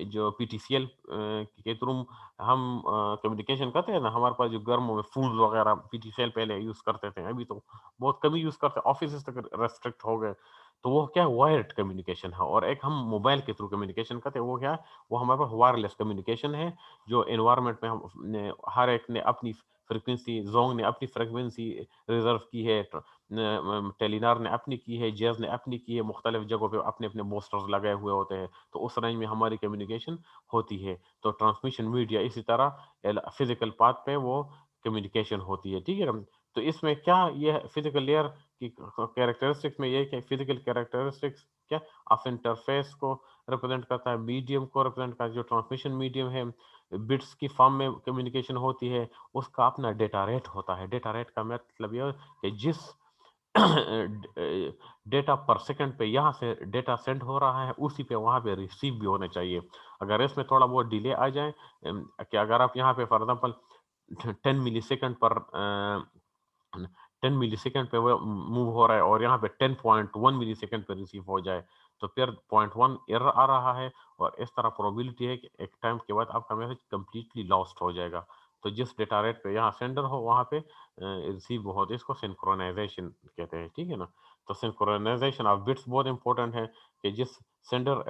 जो पीटीसीएल के थ्रू हम कम्युनिकेशन करते हैं ना, हमारे पास जो गर्म में फूल वगैरह पीटीसीएल पहले यूज करते थे, अभी तो बहुत कम ही यूज करते हैं, ऑफिस तक रेस्ट्रिक्ट हो गए। तो वो क्या है, वायर्ड कम्युनिकेशन है, और एक हम मोबाइल के थ्रू कम्युनिकेशन करते हैं, वो क्या है, वो हमारे पास वायरलेस कम्युनिकेशन है, जो एनवायरनमेंट में हर एक ने अपनी फ्रीक्वेंसी, जोंग ने अपनी फ्रीक्वेंसी रिजर्व की है, टेलीनार ने अपनी की है, जैज़ ने अपनी की है, मुख्तलिफ जगहों पे अपने-अपने पोस्टर्स लगाए हुए होते हैं, तो उस रेंज में हमारी कम्युनिकेशन होती है। तो ट्रांसमिशन मीडिया इसी तरह फिजिकल पाथ पे वो कम्युनिकेशन होती है, ठीक है ना? तो इसमें क्या ये फिजिकल लेयर की कैरेक्टरिस्टिक्स में ये है कि फिजिकल कैरेक्टरिस्टिक्स क्या ऑफ इंटरफेस को रिप्रेजेंट करता है, मीडियम को रिप्रेजेंट करता है, जो ट्रांसमिशन मीडियम है, बिट्स की फॉर्म में कम्युनिकेशन होती है, उसका अपना डेटा रेट होता है। डेटा रेट का मतलब यह है कि जिस डेटा पर सेकंड पे यहाँ से डेटा सेंड हो रहा है उसी पे वहाँ पे रिसीव भी होना चाहिए। अगर इसमें थोड़ा बहुत डिले आ जाए, कि अगर आप यहाँ पे फॉर एग्जांपल 10 मिली सेकंड पर 10 मिली सेकंड पे वो मूव हो रहा है और यहाँ पे 10.1 मिली सेकंड पे रिसीव हो जाए, तो फिर 0.1 एरर आ रहा है, और इस तरह प्रोबेबिलिटी है कि एक टाइम के बाद आपका मैसेज कंप्लीटली लॉस्ट हो जाएगा। तो जिस डेटा रेट पे यहाँ सेंडर हो वहाँ पे रिसीव हो, तो इसको सिंक्रोनाइजेशन कहते हैं, ठीक है ना। तो सिंक्रोनाइजेशन ऑफ बिट्स बहुत इंपॉर्टेंट है कि जिस sender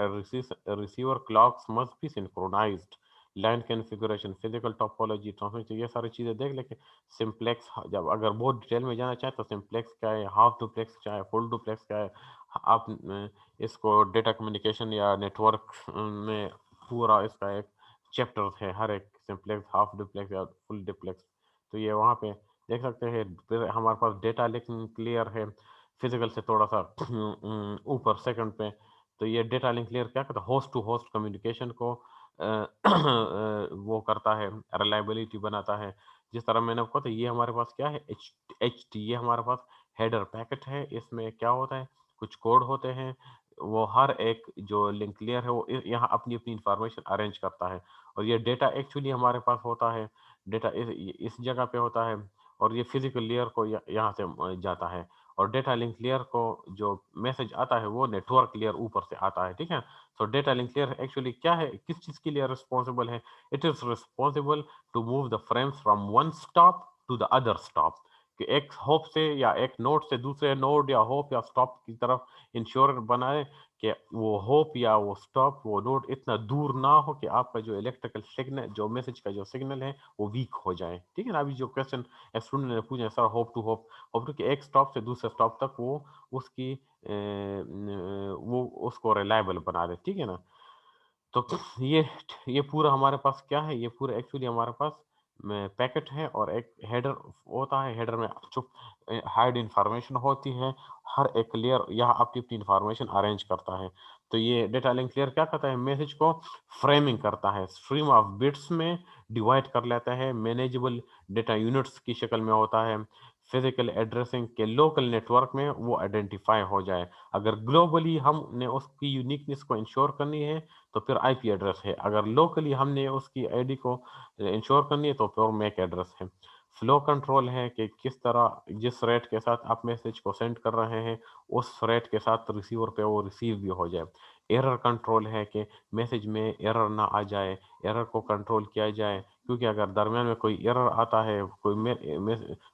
receiver clocks must be synchronised, line configuration, physical topology, transmission, ये सारी चीज़ें देख लेके सिंप्लेक्स, जब अगर बहुत डिटेल में जाना चाहें तो सिंप्लेक्स क्या है, हाफ डुप्लेक्स क्या है, फुल डुप्लेक्स क्या है, आप इसको डेटा कम्युनिकेशन या नेटवर्क में पूरा इसका एक चैप्टर है, हर एक सिंप्लेक्स, हाफ डुप्लेक्स या फुल डुप्लेक्स। तो ये वहाँ पे देख सकते हैं। फिर हमारे पास डेटा लिंक क्लियर है, फिजिकल से थोड़ा सा ऊपर सेकंड पे। तो ये डेटा लिंक क्लियर क्या करता है, होस्ट टू होस्ट कम्युनिकेशन को वो करता है, रिलायबिलिटी बनाता है। जिस तरह मैंने आपको कहा था, ये हमारे पास क्या है, एच टी, ये हमारे पास हेडर पैकेट है। इसमें क्या होता है, कुछ कोड होते हैं, वो हर एक जो लिंक लेयर है वो यहाँ अपनी अपनी इंफॉर्मेशन अरेंज करता है, और ये डेटा एक्चुअली हमारे पास होता है, डेटा इस जगह पे होता है, और ये फिजिकल लेयर को यहाँ से जाता है, और डेटा लिंक लेयर को जो मैसेज आता है वो नेटवर्क लेयर ऊपर से आता है, ठीक है। So data link layer actually क्या है, किस चीज़ के लिए रिस्पॉन्सिबल है, it is responsible to move the frames from one stop to the other stop, कि एक होप से या एक नोड से दूसरे नोड या होप या स्टॉप की तरफ इंश्योर बनाए कि वो होप या वो स्टॉप, वो नोड इतना दूर ना हो कि आपका जो इलेक्ट्रिकल सिग्नल, जो मैसेज का जो सिग्नल है वो वीक हो जाए, ठीक है ना। अभी जो क्वेश्चन स्टूडेंट ने पूछा sir, hop to hop, hop to कि एक स्टॉप से दूसरे स्टॉप तक वो उसकी वो उसको रिलायबल बना दे, ठीक है ना। तो ये पूरा हमारे पास क्या है, ये पूरा एक्चुअली हमारे पास पैकेट है, और एक हेडर होता है, हेडर में चुप हाइड इंफॉर्मेशन होती है, हर एक लेयर यहाँ अपनी अपनी इंफॉर्मेशन अरेंज करता है। तो ये डेटा लिंक लेयर क्या करता है, मैसेज को फ्रेमिंग करता है, स्ट्रीम ऑफ बिट्स में डिवाइड कर लेता है, मैनेजेबल डेटा यूनिट्स की शक्ल में होता है, फिजिकल एड्रेसिंग के लोकल नेटवर्क में वो आइडेंटिफाई हो जाए। अगर ग्लोबली हमने उसकी यूनिकनेस को इंश्योर करनी है तो फिर आईपी एड्रेस है, अगर लोकली हमने उसकी आईडी को इंश्योर करनी है तो फिर मैक एड्रेस है। फ्लो कंट्रोल है कि किस तरह, जिस रेट के साथ आप मैसेज को सेंड कर रहे हैं उस रेट के साथ रिसीवर पे वो रिसीव भी हो जाए। एरर कंट्रोल है कि मैसेज में एरर ना आ जाए, एरर को कंट्रोल किया जाए, क्योंकि अगर दरमियान में कोई एरर आता है, कोई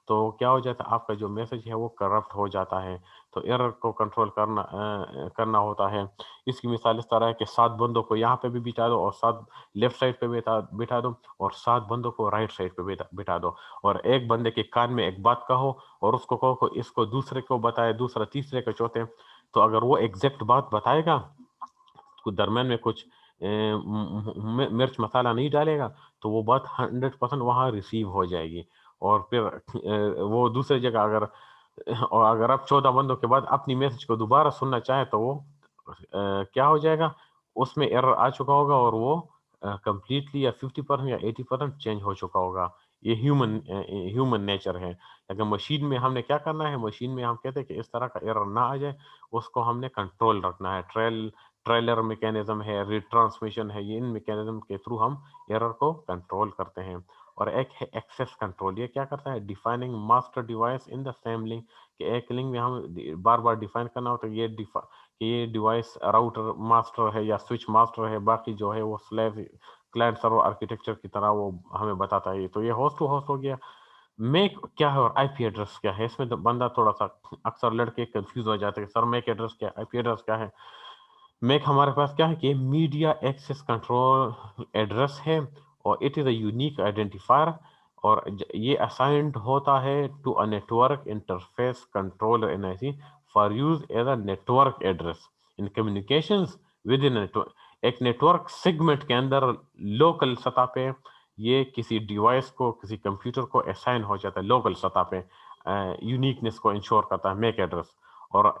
तो क्या हो जाता है, आपका जो मैसेज है वो करप्ट हो जाता है। तो एरर को कंट्रोल करना होता है। इसकी मिसाल इस तरह है कि 7 बंदों को यहाँ पे भी बिठा दो, और 7 लेफ्ट साइड पे बिठा बिठा दो, और 7 बंदों को राइट साइड पे बिठा दो, और एक बंदे के कान में एक बात कहो, और उसको कहो कि इसको दूसरे को बताए, दूसरा तीसरे को, चौथे। तो अगर वो एग्जैक्ट बात बताएगा, कुछ दरमियान में कुछ मिर्च मसाला नहीं डालेगा, तो वो बात 100% वहाँ रिसीव हो जाएगी। और फिर वो दूसरी जगह अगर, और अगर आप 14 बंदों के बाद अपनी मैसेज को दोबारा सुनना चाहें तो वो क्या हो जाएगा, उसमें एरर आ चुका होगा, और वो कंप्लीटली या 50% या 80% चेंज हो चुका होगा। ये ह्यूमन नेचर है। अगर मशीन में हमने क्या करना है, मशीन में हम कहते हैं कि इस तरह का एरर ना आ जाए, उसको हमने कंट्रोल रखना है। ट्रेलर मैकेनिज्म है, रिट्रांसमिशन है, ये इन मैकेनिज्म के थ्रू हम एरर को कंट्रोल करते हैं। और एक है एक्सेस कंट्रोल, ये क्या करता है, defining master device in the same link, कि एक लिंक में हम बार बार डिफाइन करना होता है कि ये डिवाइस राउटर मास्टर है या स्विच मास्टर है, बाकी जो है वो स्लेव क्लाइंट सर्वर आर्किटेक्चर की तरह वो हमें बताता है। तो ये होस्ट टू होस्ट हो गया। मेक क्या है और आईपी एड्रेस क्या है, इसमें तो बंदा थोड़ा सा, अक्सर लड़के कंफ्यूज हो जाते हैं, सर मेक एड्रेस क्या है, आईपी एड्रेस क्या है। मेक हमारे पास क्या है कि मीडिया एक्सेस कंट्रोल एड्रेस है, और it is a unique identifier, और ये असाइंड होता है to a network interface controller NIC for use as a network address in communications within network. एक नेटवर्क सेगमेंट के अंदर लोकल सतह पे ये किसी डिवाइस को, किसी कंप्यूटर को असाइन हो जाता है लोकल सतह पे, यूनिकनेस को इंश्योर करता है मैक एड्रेस। और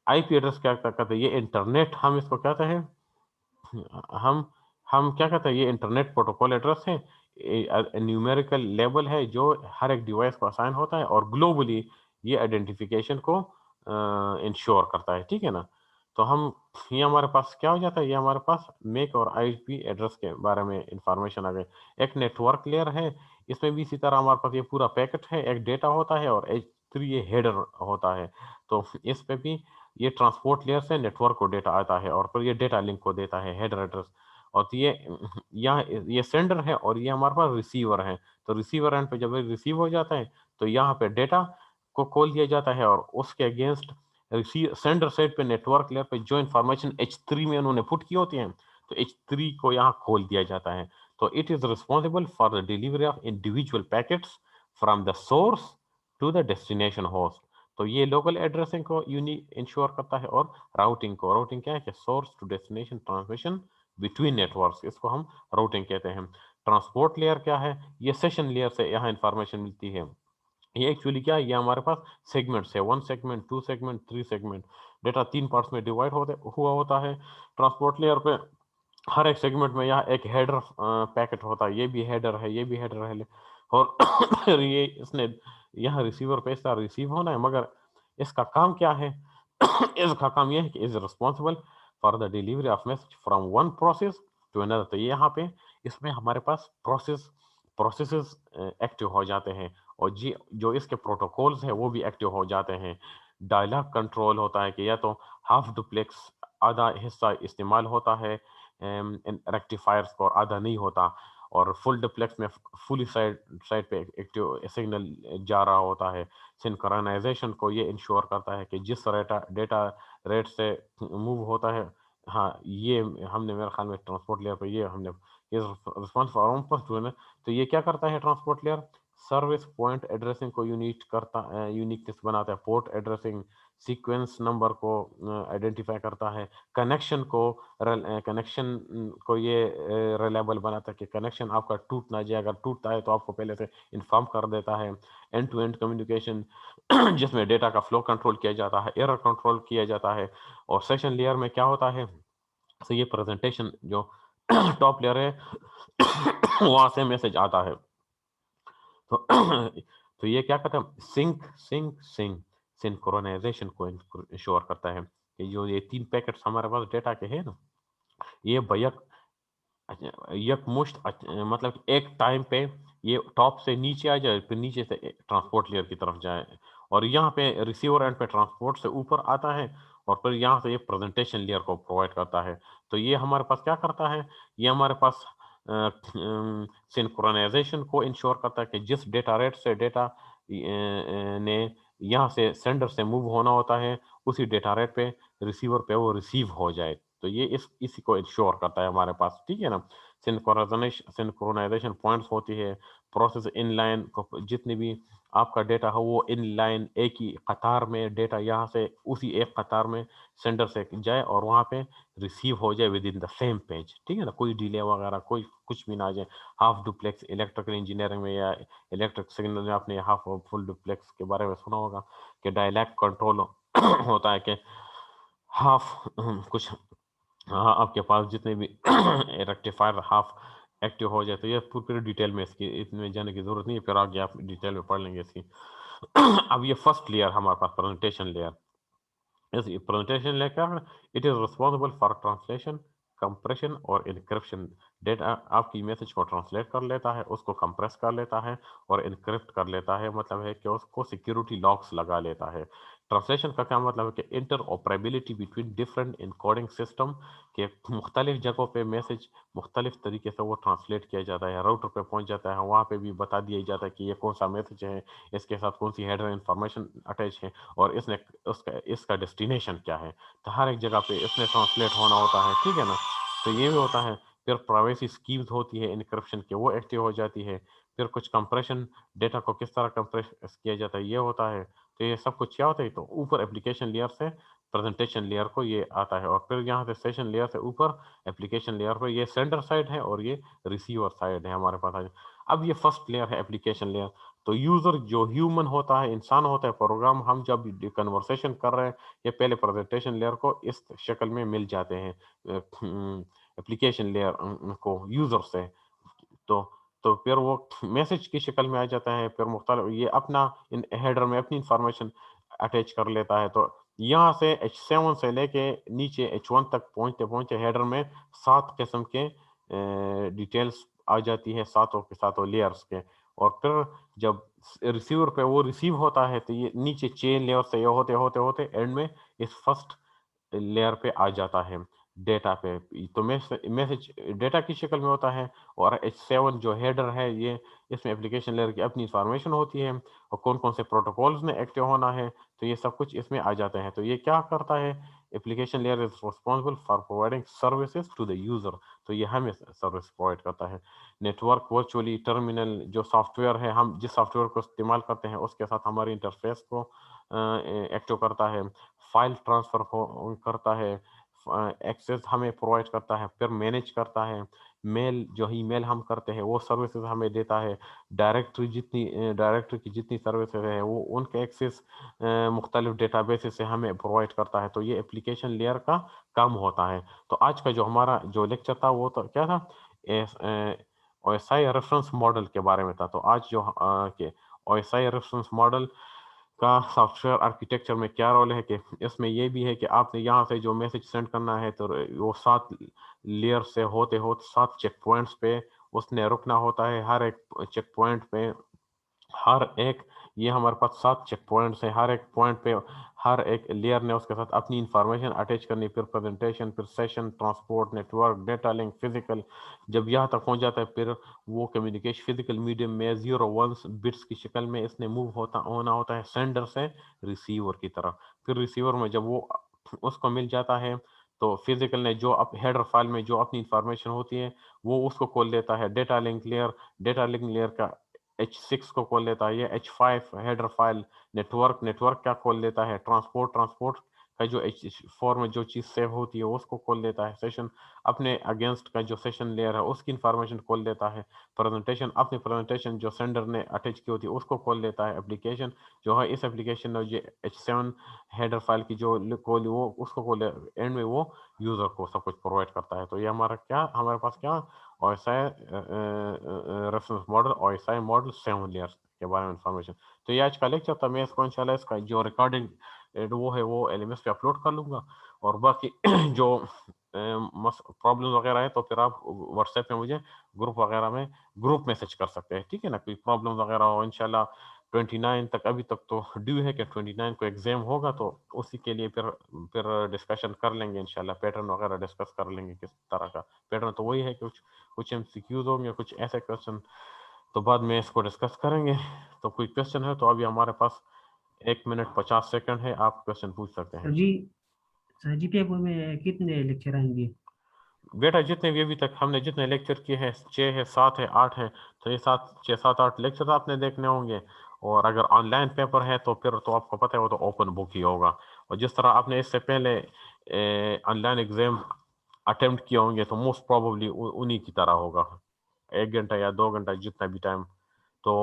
आईपी एड्रेस क्या करते हैं, ये इंटरनेट हम इसको कहते हैं, हम हम क्या कहते हैं, ये इंटरनेट प्रोटोकॉल एड्रेस है, न्यूमेरिकल लेबल है जो हर एक डिवाइस को असाइन होता है और ग्लोबली ये आइडेंटिफिकेशन को इंश्योर करता है, ठीक है ना। तो हम ये हमारे पास क्या हो जाता है, ये हमारे पास मेक और आईपी एड्रेस के बारे में इंफॉर्मेशन आ गई। एक नेटवर्क लेयर है, इसमें भी इसी तरह हमारे पास ये पूरा पैकेट है, एक डेटा होता है और H3 ये हेडर होता है। तो इस पे भी ये ट्रांसपोर्ट लेयर से नेटवर्क को डेटा आता है और फिर ये डेटा लिंक को देता है हेडर एड्रेस। और तो यहाँ ये सेंडर है और ये हमारे पास रिसीवर है। तो रिसीवर एंड पे जब ये रिसीव हो जाता है तो यहाँ पे डेटा को खोल दिया जाता है और उसके अगेंस्ट रिसीव सेंडर साइड पे नेटवर्क लेयर पे जो इन्फॉर्मेशन H3 में उन्होंने पुट की होती है तो H3 को यहाँ खोल दिया जाता है। तो it is responsible for the delivery of individual packets from the source to the destination host. तो ये लोकल एड्रेसिंग को यूनिक इंश्योर करता है और राउटिंग क्या है कि source to destination transmission between networks, इसको हम राउटिंग कहते हैं। ट्रांसपोर्ट लेयर क्या है, ये सेशन लेयर से यहाँ इंफॉर्मेशन मिलती है। ये एक्चुअली क्या है, ये हमारे पास सेगमेंट्स है, 1 segment, 2 segment, 3 segment. Data 3 parts में डिवाइड होते हुआ होता है ट्रांसपोर्ट लेयर पे। हर एक सेगमेंट में यहाँ एक हेडर पैकेट होता है, ये भी हेडर है, ये भी हेडर है। और फिर ये इसने यहाँ रिसीवर पे इसका रिसीव होना है, मगर इसका काम क्या है? इसका काम ये है कि is responsible for the delivery of message from one process to another. तो ये यहाँ पे इसमें हमारे पास प्रोसेसेस एक्टिव हो जाते हैं और जी जो इसके प्रोटोकॉल्स हैं वो भी एक्टिव हो जाते हैं। डायलॉग कंट्रोल होता है कि या तो हाफ डुप्लेक्स आधा हिस्सा इस्तेमाल होता है रेक्टिफायर्स को और आधा नहीं होता। और फुल डुप्लेक्स में फुली साइड साइड पे एक्टिव सिग्नल जा रहा होता है। सिंक्रोनाइजेशन को ये इंश्योर करता है कि जिस डेटा रेट से मूव होता है। हाँ, ये हमने मेरे ख्याल में ट्रांसपोर्ट लेयर पे ये हमने ये रिस्पॉन्स फॉर्म पर। तो ये क्या करता है transport layer? Service point addressing को यूनिकनेस बनाता है। पोर्ट एड्रेसिंग सीक्वेंस नंबर को आइडेंटिफाई करता है। कनेक्शन को ये रिलायबल बनाता है कि कनेक्शन आपका टूट ना जाए, अगर टूटता है तो आपको पहले से इन्फॉर्म कर देता है। एंड टू एंड कम्युनिकेशन जिसमें डेटा का फ्लो कंट्रोल किया जाता है, एरर कंट्रोल किया जाता है। और सेशन लेयर में क्या होता है, तो ये प्रेजेंटेशन जो टॉप लेयर है वहां से मैसेज आता है। तो तो ये क्या करता है, सिंक सिंक्रोनाइजेशन को इंश्योर करता है कि जो ये 3 पैकेट्स हमारे पास डेटा के हैं ना, ये बैक यकमुश्त मतलब एक टाइम पे ये टॉप से नीचे आ जाए, फिर नीचे से ट्रांसपोर्ट लेयर की तरफ जाए। और यहाँ पे रिसीवर एंड पे ट्रांसपोर्ट से ऊपर आता है और फिर यहाँ से ये प्रेजेंटेशन लेयर को प्रोवाइड करता है। तो ये हमारे पास क्या करता है, ये हमारे पास सिंक्रोनाइजेशन को इंश्योर करता है कि जिस डेटा रेट से डेटा ने यहाँ से सेंडर से मूव होना होता है उसी डेटा रेट पे रिसीवर पे वो रिसीव हो जाए। तो ये इसी को इंश्योर करता है हमारे पास, ठीक है ना। सिंक्रोनाइजेशन पॉइंट्स होती है। प्रोसेस इन लाइन जितनी भी आपका डेटा हो वो इन लाइन एक ही कतार में डेटा यहाँ से उसी एक कतार में सेंडर से जाए और वहाँ पे रिसीव हो जाए with in the same page, ठीक है ना। कोई डिले वगैरह कोई कुछ भी ना आ जाए। हाफ डुप्लेक्स इलेक्ट्रिकल इंजीनियरिंग में या इलेक्ट्रिक सिग्नल में आपने हाफ और फुल डुप्लेक्स के बारे में सुना होगा कि डायलैक्ट कंट्रोल होता है कि हाफ कुछ, हाँ, आपके पास जितने भी रेक्टिफायर हाफ एक्टिव हो जाए। तो ये पूरी डिटेल में इसकी इतने जाने की जरूरत नहीं है, फिर आगे आप डिटेल में पढ़ लेंगे इसकी। अब ये फर्स्ट लेयर हमारे पास प्रेजेंटेशन लेयर। इस प्रेजेंटेशन लेयर क्या है, it is responsible for translation, compression और इनक्रिप्शन। डेटा आपकी मैसेज को ट्रांसलेट कर लेता है, उसको कंप्रेस कर लेता है और इनक्रिप्ट कर लेता है, मतलब है कि उसको सिक्योरिटी लॉक्स लगा लेता है। ट्रांसलेशन का क्या मतलब है कि inter operability between different encoding system के मुख्तलिफ जगहों पे मैसेज मुख्तलिफ तरीके से वो ट्रांसलेट किया जाता है, राउटर पे पहुंच जाता है, वहाँ पे भी बता दिया जाता है कि ये कौन सा मैसेज है, इसके साथ कौन सी हेडर इंफॉर्मेशन अटैच है और इसने उसका इसका डेस्टिनेशन क्या है। तो हर एक जगह पे इसमें ट्रांसलेट होना होता है, ठीक है ना। तो ये भी होता है। फिर प्राइवेसी स्कीम्स होती है इनक्रिप्शन की, वो एक्टिव हो जाती है। फिर कुछ कंप्रेशन, डेटा को किस तरह कंप्रेस किया जाता है ये होता है। तो ये सब कुछ क्या होता है, तो ऊपर एप्लीकेशन लेयर से प्रेजेंटेशन लेयर को ये आता है और फिर यहाँ से सेशन लेयर से ऊपर एप्लीकेशन लेयर पर ये सेंडर साइड है और ये रिसीवर साइड है हमारे पास। अब ये फर्स्ट लेयर है एप्लीकेशन लेयर। तो यूजर जो ह्यूमन होता है, इंसान होता है, प्रोग्राम हम जब कन्वर्सेशन कर रहे हैं ये पहले प्रेजेंटेशन लेयर को इस शक्ल में मिल जाते हैं। एप्लीकेशन लेयर को यूज़र से, तो फिर वो मैसेज की शक्ल में आ जाता है, फिर मुख्तलिफ ये अपना इन हेडर में अपनी इंफॉर्मेशन अटैच कर लेता है। तो यहाँ से H7 से लेके नीचे H1 तक पहुँचते-पहुँचते हेडर में 7 किस्म के डिटेल्स आ जाती है, सातों के सातों लेयर्स के। और फिर जब रिसीवर पे वो रिसीव होता है, तो ये नीचे चेन लेयर से ये होते एंड में इस फर्स्ट लेयर पे आ जाता है, डेटा पे। तो मैसेज डेटा की शक्ल में होता है। और H7 जो हेडर है, ये इसमें एप्लीकेशन लेयर की अपनी इंफॉर्मेशन होती है और कौन-कौन से प्रोटोकॉल्स में एक्टिव होना है, तो ये सब कुछ इसमें आ जाते हैं। तो ये क्या करता है, application layer is responsible for providing services to the user, तो ये हमें सर्विस प्रोवाइड करता है। नेटवर्क वर्चुअली टर्मिनल जो सॉफ्टवेयर है, हम जिस सॉफ्टवेयर को इस्तेमाल करते हैं उसके साथ हमारे इंटरफेस को एक्टिव करता है। फाइल ट्रांसफ़र को करता है, एक्सेस हमें प्रोवाइड करता है, फिर मैनेज करता है। मेल जो ईमेल हम करते हैं वो सर्विसेज हमें देता है। डायरेक्टरी की जितनी सर्विसेज है वो उनके एक्सेस मुख्तलिफ डेटाबेसेस से हमें प्रोवाइड करता है। तो ये एप्लीकेशन लेयर का काम होता है। तो आज का जो हमारा जो लेक्चर था वो तो क्या था, ओएसआई रेफरेंस मॉडल के बारे में था। तो आज जो के ओएसआई रेफरेंस मॉडल का सॉफ्टवेयर आर्किटेक्चर में क्या रोल है, कि इसमें ये भी है कि आपने यहाँ से जो मैसेज सेंड करना है, तो वो 7 लेयर से होते-होते 7 चेक पॉइंट्स पे उसने रुकना होता है। हर एक चेक पॉइंट पे हर एक ये हमारे पास 7 चेक पॉइंट्स हैं। हर एक पॉइंट पे हर एक लेयर ने उसके साथ अपनी इंफॉर्मेशन अटैच करनी, फिर प्रेजेंटेशन, फिर session, transport, network, data link, physical. जब यहाँ तक पहुँच जाता है, फिर वो कम्युनिकेशन फिजिकल मीडियम में 0 1 बिट्स की शक्ल में इसने मूव होना होता है सेंडर से रिसीवर की तरफ। फिर रिसीवर में जब वो उसको मिल जाता है, तो फिजिकल ने जो हेडर फाइल में जो अपनी इंफॉर्मेशन होती है वो उसको खोल देता है। डेटा लिंक लेयर का H6 को खोल लेता है, ये H5 हेडर फाइल। नेटवर्क क्या खोल लेता है, ट्रांसपोर्ट का जो H4 में जो चीज़ सेव होती है उसको खोल लेता है। सेशन अपने अगेंस्ट का जो सेशन लेयर है उसकी इंफॉर्मेशन खोल लेता है। प्रेजेंटेशन जो सेंडर ने अटैच की होती है उसको खोल लेता है। एप्लीकेशन जो है, इस एप्लीकेशन में जो H7 हेडर फाइल की जो खोली वो उसको खोल एंड में वो यूज़र को सब कुछ प्रोवाइड करता है। तो ये हमारे पास क्या OSI reference model, OSI model 7 layers के बारे में इंफॉर्मेशन। तो ये आज का लेक्चर था। मैं इसको इंशाल्लाह इसका जो रिकॉर्डिंग वो है वो LMS पे अपलोड कर लूँगा। और बाकी जो प्रॉब्लम वगैरह है, तो फिर आप व्हाट्सएप पे मुझे ग्रुप मैसेज कर सकते हैं, ठीक है ना। कोई प्रॉब्लम वगैरह हो, इंशाल्लाह 29 तक, अभी तक तो ड्यू है कि 29 को एग्जाम होगा, तो उसी के लिए फिर डिस्कशन कर लेंगे इंशाल्लाह। पैटर्न वगैरह डिस्कस कर लेंगे, किस तरह का पैटर्न। तो वही है कि कुछ एमसीक्यूज होंगे, कुछ ऐसे क्वेश्चन, तो बाद में इसको डिस्कस करेंगे। तो कोई क्वेश्चन है तो अभी हमारे पास 1 मिनट 50 सेकंड है, आप क्वेश्चन पूछ सकते हैं।
सर जी, सर जी पेपर में कितने लेक्चर आएंगे?
बेटा जितने भी अभी तक हमने जितने लेक्चर किए हैं, 6 है, 7 है, 8 है, तो ये 6 7 8 लेक्चर आपने देखने होंगे। और अगर ऑनलाइन पेपर है तो फिर तो आपको पता है वो तो ओपन बुक ही होगा। और जिस तरह आपने इससे पहले ऑनलाइन एग्जाम अटेम्प्ट किए होंगे, तो मोस्ट प्रोबेबली उन्हीं की तरह होगा, 1 घंटा या 2 घंटा जितना भी टाइम। तो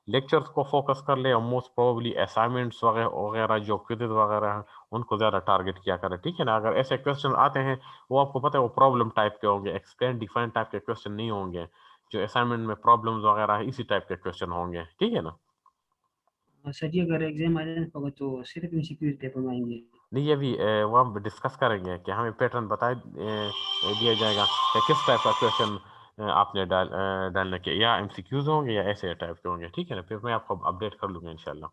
लेक्चर्स को फोकस कर ले, और मोस्ट प्रोबेबली असाइनमेंट्स वगैरह जो क्विज़ वगैरह हैं उनको ज़्यादा टारगेट किया करें, ठीक है ना। अगर ऐसे क्वेश्चन आते हैं, वो आपको पता है वो प्रॉब्लम टाइप के होंगे, एक्सप्लेन डिफाइन टाइप के क्वेश्चन नहीं होंगे। जो असाइनमेंट में प्रॉब्लम्स वगैरह है, इसी टाइप के क्वेश्चन होंगे, ठीक है ना।
सर जी अगर एग्जाम आ जाने होगा तो सिर्फ एमसीक्यू पेपर में आएंगे?
नहीं, अभी वो हम डिस्कस करेंगे कि हमें पैटर्न दिया जाएगा कि किस टाइप का क्वेश्चन आपने डालने के, या एमसीक्यूज होंगे या ऐसे टाइप के होंगे, ठीक है ना। फिर मैं आपको अपडेट कर लूँगा इंशाल्लाह।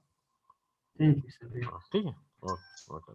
Thank you sir.
हाँ, ठीक है। Okay okay.